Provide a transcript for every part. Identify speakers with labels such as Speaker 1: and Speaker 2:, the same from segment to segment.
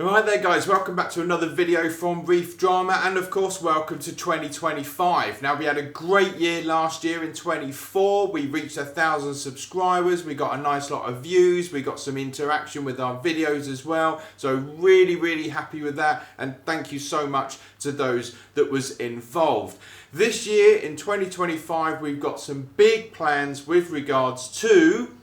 Speaker 1: Alright there guys, welcome back to another video from Reef Drama, and of course welcome to 2025. Now we had a great year last year in 24, we reached 1,000 subscribers, we got a nice lot of views, we got some interaction with our videos as well, so really happy with that, and thank you so much to those that was involved. This year in 2025 we've got some big plans with regards to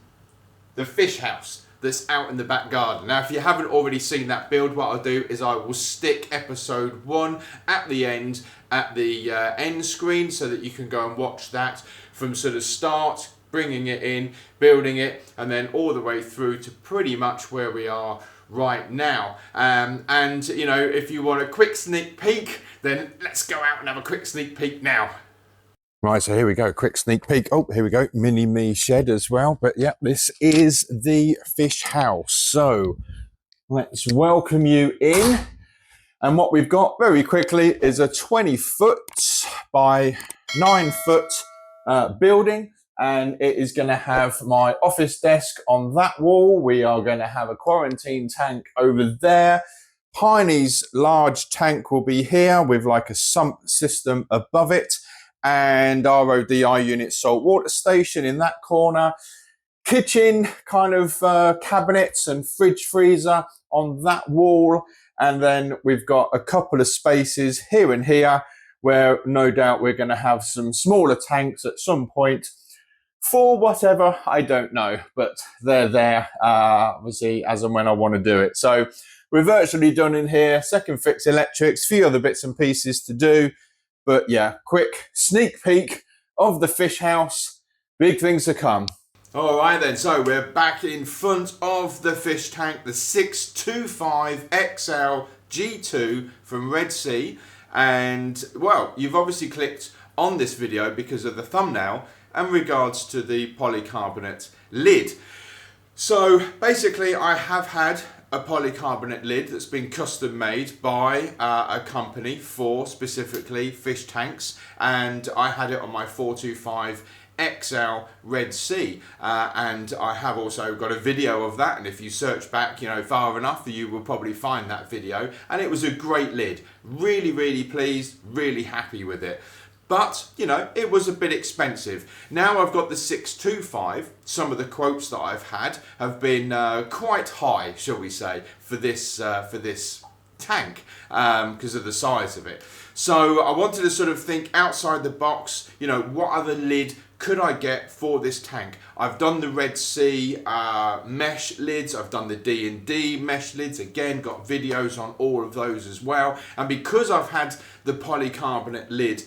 Speaker 1: the fish house that's out in the back garden. Now if you haven't already seen that build, what I'll do is I will stick episode 1 at the end screen so that you can go and watch that from sort of start, bringing it in, building it, and then all the way through to pretty much where we are right now. And you know, if you want a quick sneak peek, then let's go out and have a quick sneak peek now.
Speaker 2: Right, so here we go, quick sneak peek. Oh, here we go, mini me shed as well. But yeah, this is the fish house. So let's welcome you in. And what we've got very quickly is a 20-foot by 9-foot building. And it is going to have my office desk on that wall. We are going to have a quarantine tank over there. Piney's large tank will be here with like a sump system above it. And RODI unit saltwater station in that corner. Kitchen kind of cabinets and fridge freezer on that wall. And then we've got a couple of spaces here and here where no doubt we're going to have some smaller tanks at some point for whatever, I don't know. But they're there, obviously, as and when I want to do it. So we're virtually done in here. Second fix electrics, a few other bits and pieces to do. But yeah, quick sneak peek of the fish house. Big things to come.
Speaker 1: All right then, so we're back in front of the fish tank, the 625 XL G2 from Red Sea. And well, you've obviously clicked on this video because of the thumbnail in regards to the polycarbonate lid. So basically I have had a polycarbonate lid that's been custom made by a company for specifically fish tanks, and I had it on my 425 XL Red Sea, and I have also got a video of that, and if you search back, you know, far enough, you will probably find that video, and it was a great lid. Really pleased, really happy with it. But, you know, it was a bit expensive. Now I've got the 625. Some of the quotes that I've had have been quite high, shall we say, for this tank because of the size of it. So I wanted to sort of think outside the box, you know, what other lid could I get for this tank? I've done the Red Sea mesh lids, I've done the D&D mesh lids, again, got videos on all of those as well. And because I've had the polycarbonate lid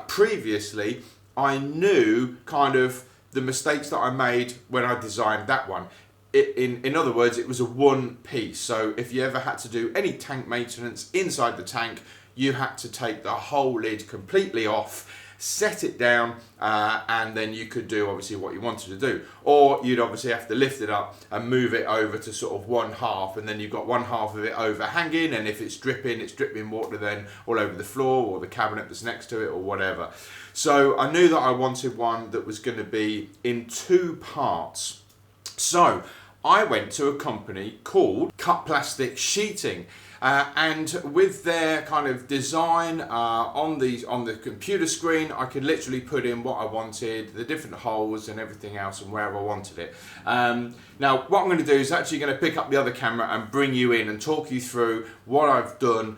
Speaker 1: previously, I knew kind of the mistakes that I made when I designed that one. In other words, it was a one piece. So if you ever had to do any tank maintenance inside the tank, you had to take the whole lid completely off, set it down, and then you could do obviously what you wanted to do. Or you'd obviously have to lift it up and move it over to sort of one half, and then you've got one half of it overhanging, and if it's dripping water then all over the floor or the cabinet that's next to it or whatever. So I knew that I wanted one that was going to be in 2 parts. So I went to a company called Cut Plastic Sheeting. And with their kind of design on the computer screen, I could literally put in what I wanted, the different holes and everything else and wherever I wanted it. Now what I'm going to do is actually going to pick up the other camera and bring you in and talk you through what I've done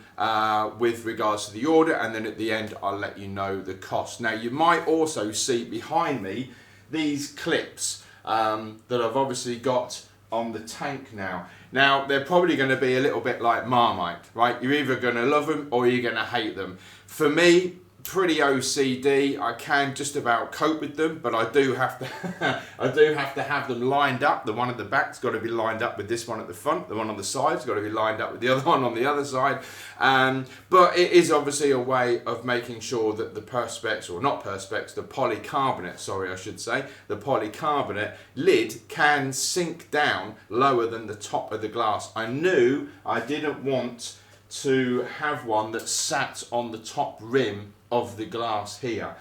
Speaker 1: with regards to the order, and then at the end I'll let you know the cost. Now you might also see behind me these clips that I've obviously got on the tank now. Now, they're probably going to be a little bit like Marmite, right? You're either going to love them or you're going to hate them. For me, pretty OCD. I can just about cope with them, but I do have to have them lined up. The one at the back's got to be lined up with this one at the front. The one on the side's got to be lined up with the other one on the other side. But it is obviously a way of making sure that the perspex, or not perspex, the polycarbonate, sorry, I should say, the polycarbonate lid can sink down lower than the top of the glass. I knew I didn't want to have one that sat on the top rim of the glass here.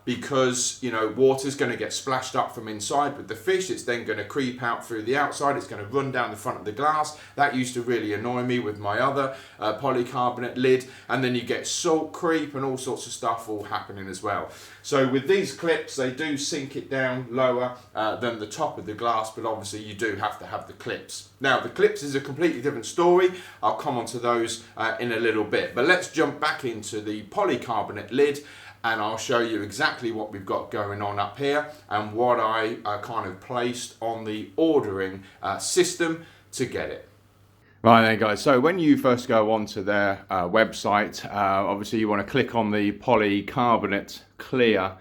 Speaker 1: because, you know, water's going to get splashed up from inside with the fish. It's then going to creep out through the outside. It's going to run down the front of the glass. That used to really annoy me with my other polycarbonate lid. And then you get salt creep and all sorts of stuff all happening as well. So with these clips, they do sink it down lower than the top of the glass, but obviously you do have to have the clips. Now, the clips is a completely different story. I'll come on to those in a little bit. But let's jump back into the polycarbonate lid, and I'll show you exactly what we've got going on up here and what I kind of placed on the ordering system to get it. Right then, guys, so when you first go onto their website, obviously you want to click on the polycarbonate clear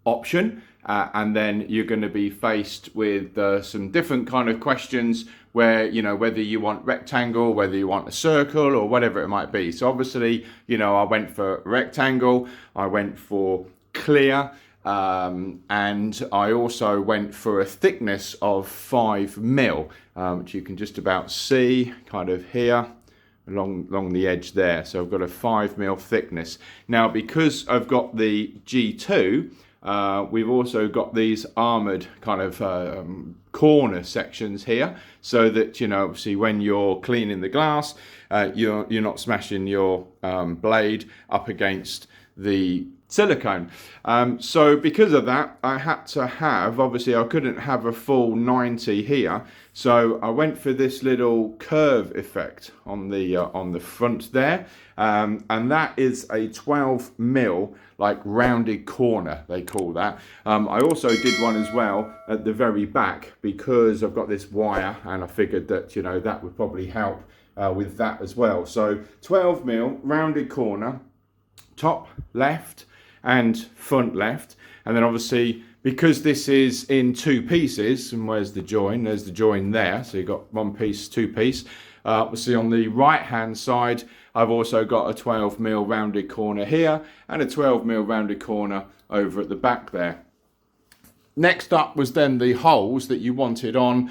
Speaker 1: option, and then you're going to be faced with some different kind of questions where, you know, whether you want rectangle, whether you want a circle, or whatever it might be. So obviously, you know, I went for rectangle, I went for clear, and I also went for a thickness of 5 mil, which you can just about see kind of here along the edge there. So I've got a 5 mil thickness. Now, because I've got the G2, we've also got these armored kind of corner sections here, so that, you know, obviously when you're cleaning the glass, you're not smashing your blade up against the silicone. So because of that, I had to have, obviously I couldn't have a full 90 here, so I went for this little curve effect on the front there, and that is a 12 mil like rounded corner, they call that. I also did one as well at the very back, because I've got this wire and I figured that, you know, that would probably help with that as well. So 12 mil rounded corner, top left and front left, and then obviously because this is in 2 pieces, and where's the join? There's the join there, so you've got 1 piece, 2 piece. Obviously on the right hand side, I've also got a 12 mil rounded corner here and a 12 mil rounded corner over at the back there. Next up was then the holes that you wanted on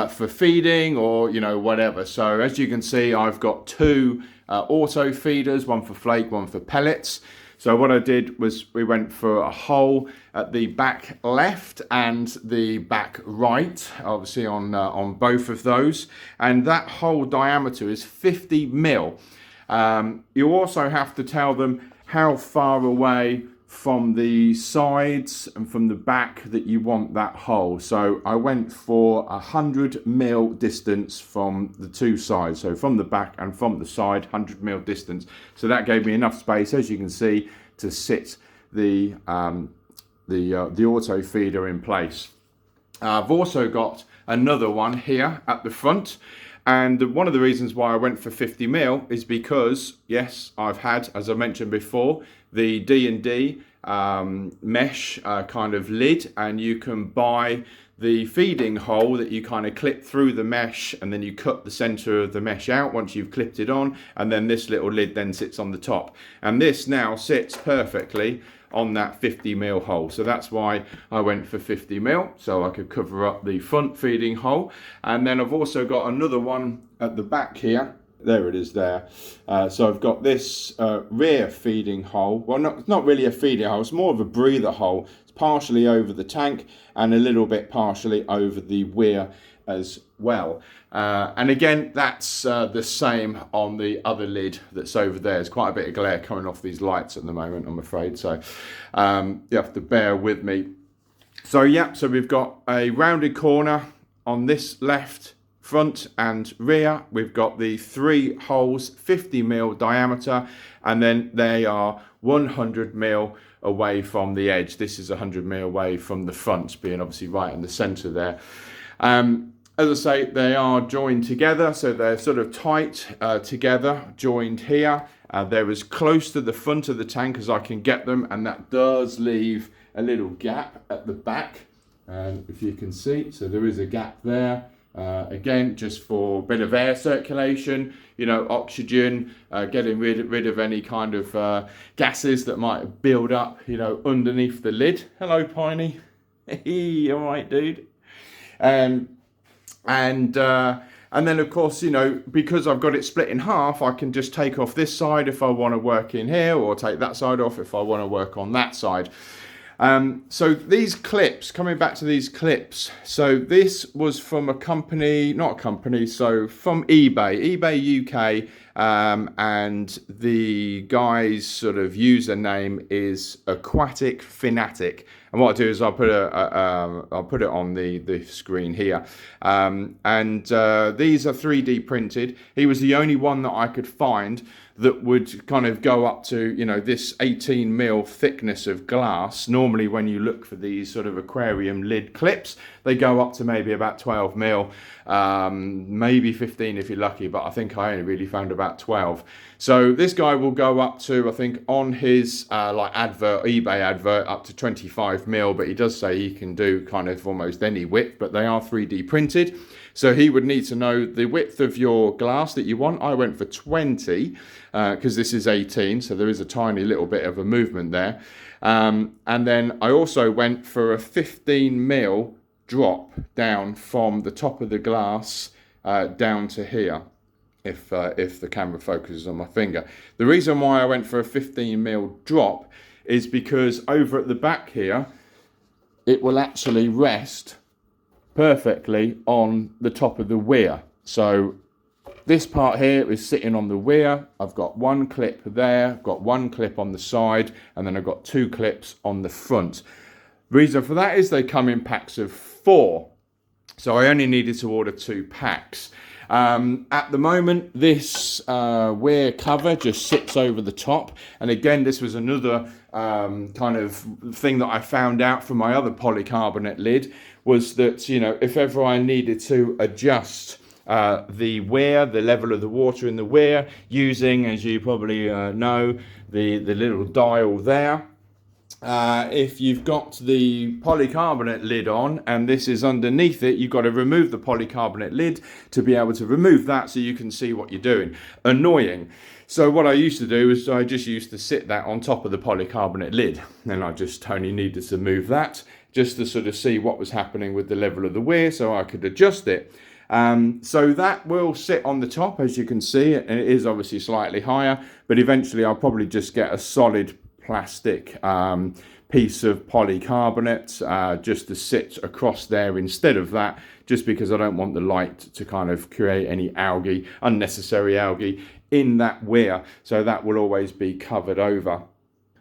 Speaker 1: for feeding, or, you know, whatever. So as you can see, I've got 2 auto feeders, one for flake, one for pellets. So what I did was we went for a hole at the back left and the back right, obviously on both of those. And that hole diameter is 50 mil. You also have to tell them how far away from the sides and from the back that you want that hole. So I went for 100 mil distance from the 2 sides, so from the back and from the side, 100 mil distance. So that gave me enough space, as you can see, to sit the auto feeder in place. I've also got another one here at the front, and one of the reasons why I went for 50 mil is because, yes, I've had, as I mentioned before, the D&D mesh kind of lid, and you can buy the feeding hole that you kind of clip through the mesh, and then you cut the center of the mesh out once you've clipped it on, and then this little lid then sits on the top, and this now sits perfectly on that 50 mil hole. So that's why I went for 50 mil, so I could cover up the front feeding hole. And then I've also got another one at the back here. There it is there. So I've got this rear feeding hole. Well, not really a feeding hole, it's more of a breather hole. It's partially over the tank and a little bit partially over the weir as well. And again, that's the same on the other lid that's over there. There's quite a bit of glare coming off these lights at the moment, I'm afraid. So you have to bear with me. So yeah, so we've got a rounded corner on this left front and rear. We've got the 3 holes, 50 mil diameter, and then they are 100 mil away from the edge. This is 100 mil away from the front, being obviously right in the center there. As I say, they are joined together, so they're sort of tight together, joined here. They're as close to the front of the tank as I can get them, and that does leave a little gap at the back, if you can see. So there is a gap there. Again, just for a bit of air circulation, you know, oxygen, getting rid of any kind of gases that might build up, you know, underneath the lid. Hello, Piney. Hey, all right, dude. And And then of course, you know, because I've got it split in half, I can just take off this side if I want to work in here, or take that side off if I want to work on that side. So these clips, coming back to these clips, so this was from a company, not a company, so from eBay UK, and the guy's sort of username is Aquatic Fanatic. And what I'll do is I'll put it on the screen here. And these are 3D printed. He was the only one that I could find that would kind of go up to, you know, this 18 mil thickness of glass. Normally when you look for these sort of aquarium lid clips, they go up to maybe about 12 mil, maybe 15 if you're lucky, but I think I only really found about 12. So this guy will go up to, I think on his like advert, eBay advert, up to 25 mil, but he does say he can do kind of almost any width, but they are 3D printed. So he would need to know the width of your glass that you want. I went for 20 because this is 18, so there is a tiny little bit of a movement there. And then I also went for a 15 mil drop down from the top of the glass down to here, if the camera focuses on my finger. The reason why I went for a 15 mil drop is because over at the back here, it will actually rest perfectly on the top of the weir. So this part here is sitting on the weir. I've got one clip there, I've got one clip on the side, and then I've got two clips on the front. Reason for that is they come in packs of 4. So I only needed to order 2 packs. At the moment, this weir cover just sits over the top. And again, this was another kind of thing that I found out from my other polycarbonate lid, was that, you know, if ever I needed to adjust the weir, the level of the water in the weir, using, as you probably know, the little dial there. If you've got the polycarbonate lid on and this is underneath it, you've got to remove the polycarbonate lid to be able to remove that so you can see what you're doing. Annoying. So what I used to do is I just used to sit that on top of the polycarbonate lid, and I just only needed to move that just to sort of see what was happening with the level of the weir so I could adjust it. So that will sit on the top, as you can see, and it is obviously slightly higher, but eventually I'll probably just get a solid plastic piece of polycarbonate just to sit across there instead of that, just because I don't want the light to kind of create any algae, unnecessary algae in that weir. So that will always be covered over.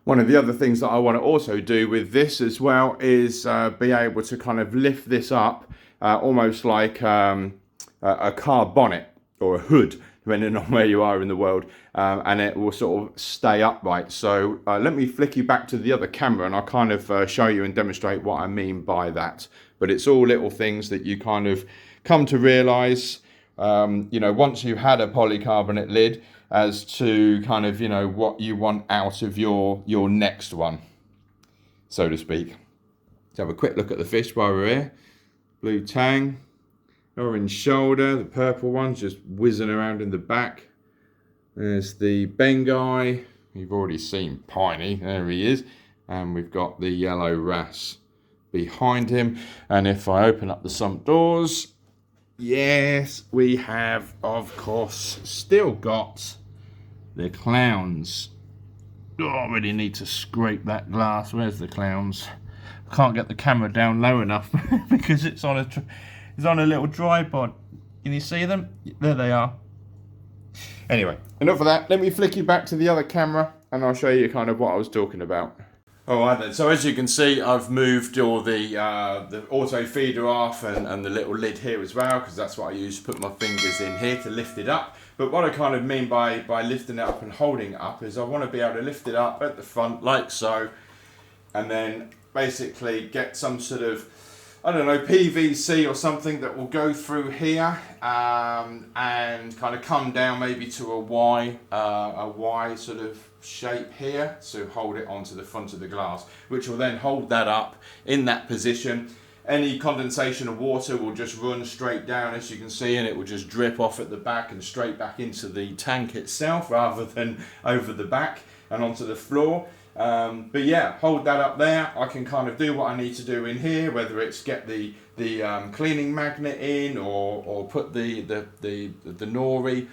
Speaker 1: One of the other things that I want to also do with this as well is be able to kind of lift this up almost like a car bonnet or a hood, depending on where you are in the world, and it will sort of stay upright. So let me flick you back to the other camera and I'll kind of show you and demonstrate what I mean by that. But it's all little things that you kind of come to realise, you know, once you've had a polycarbonate lid, as to kind of, you know, what you want out of your next one, so to speak. Let's have a quick look at the fish while we're here. Blue tang, orange shoulder, the purple one's just whizzing around in the back. There's the Bengai, you've already seen Piney, there he is. And we've got the yellow wrasse behind him. And if I open up the sump doors, yes, we have, of course, still got the clowns. Oh, I really need to scrape that glass. Where's the clowns? I can't get the camera down low enough because it's on a little tripod. Can you see them? There they are. Anyway, enough of that. Let me flick you back to the other camera and I'll show you kind of what I was talking about. Alright then, so as you can see, I've moved all the auto feeder off and the little lid here as well, because that's what I use to put my fingers in here to lift it up. But what I kind of mean by lifting it up and holding it up is I want to be able to lift it up at the front like so, and then basically get some sort of, I don't know, PVC or something that will go through here and kind of come down maybe to a Y sort of shape here to hold it onto the front of the glass, which will then hold that up in that position. Any condensation of water will just run straight down, as you can see, and it will just drip off at the back and straight back into the tank itself rather than over the back and onto the floor. But yeah, hold that up there. I can kind of do what I need to do in here, whether it's get the cleaning magnet in, or put the nori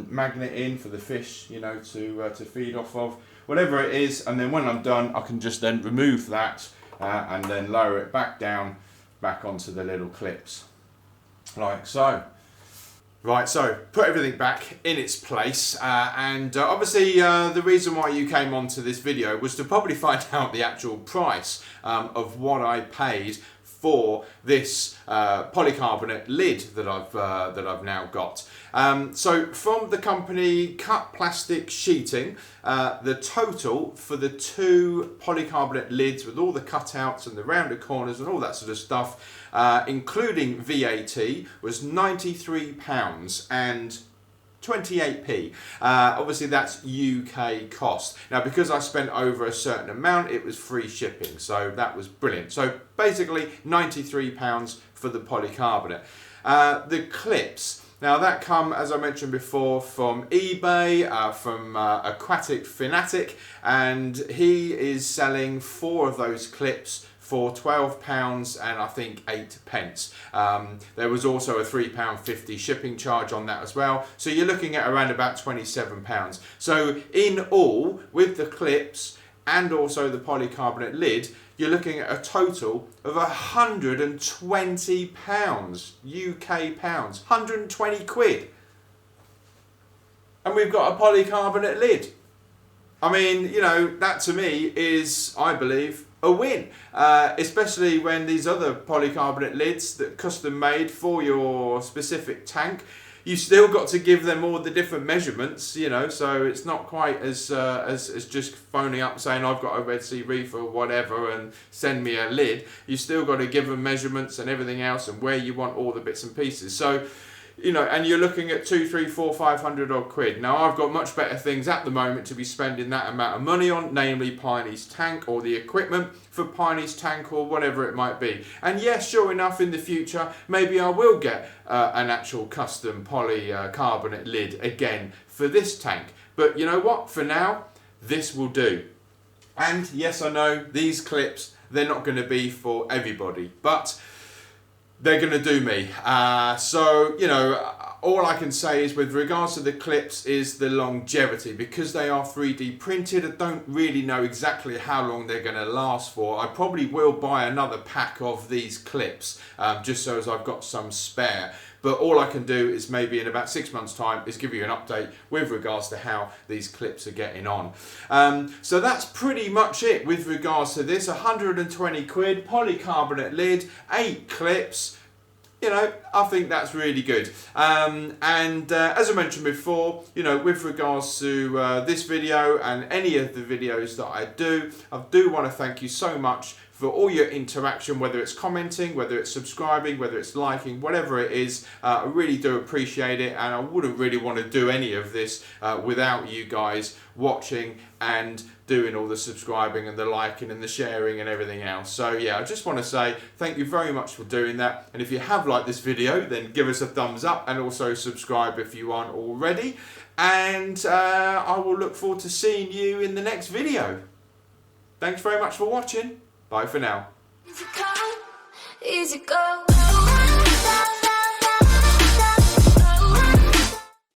Speaker 1: magnet in for the fish, you know, to feed off of, whatever it is. And then when I'm done, I can just then remove that and then lower it back down, back onto the little clips, like so. Right, so put everything back in its place, and obviously the reason why you came onto this video was to probably find out the actual price of what I paid for this polycarbonate lid that I've now got. So from the company Cut Plastic Sheeting, the total for the 2 polycarbonate lids with all the cutouts and the rounded corners and all that sort of stuff, including VAT, was £93 and 28p. Obviously that's UK cost. Now because I spent over a certain amount, it was free shipping, so that was brilliant. So basically £93 for the polycarbonate. The clips, now that come, as I mentioned before, from eBay, from Aquatic Fanatic, and he is selling 4 of those clips for £12 and I think 8p. There was also a £3.50 shipping charge on that as well. So you're looking at around about £27. So in all, with the clips and also the polycarbonate lid, you're looking at a total of £120, UK pounds, 120 quid. And we've got a polycarbonate lid. I mean, you know, that to me is, I believe, a win, especially when these other polycarbonate lids that are custom made for your specific tank, you still got to give them all the different measurements, you know, so it's not quite as just phoning up saying I've got a Red Sea Reef or whatever and send me a lid. You still got to give them measurements and everything else and where you want all the bits and pieces. So, you know, and you're looking at 200, 300, 400, 500 odd quid. Now I've got much better things at the moment to be spending that amount of money on, namely Piney's tank or the equipment for Piney's tank or whatever it might be. And yes, sure enough, in the future, maybe I will get an actual custom polycarbonate lid again for this tank. But you know what? For now, this will do. And yes, I know these clips, they're not going to be for everybody, but they're going to do me. So, you know, all I can say is with regards to the clips is the longevity. Because they are 3D printed, I don't really know exactly how long they're going to last for. I probably will buy another pack of these clips, just so as I've got some spare. But all I can do is maybe in about 6 months' time is give you an update with regards to how these clips are getting on. So that's pretty much it with regards to this. 120 quid, polycarbonate lid, 8 clips. You know, I think that's really good. As I mentioned before, you know, with regards to this video and any of the videos that I do want to thank you so much for all your interaction, whether it's commenting, whether it's subscribing, whether it's liking, whatever it is. I really do appreciate it, and I wouldn't really want to do any of this without you guys watching and doing all the subscribing and the liking and the sharing and everything else. So yeah, I just want to say thank you very much for doing that, and if you have liked this video, then give us a thumbs up and also subscribe if you aren't already, and I will look forward to seeing you in the next video. Thanks very much for watching. Bye for now.
Speaker 3: Easy go.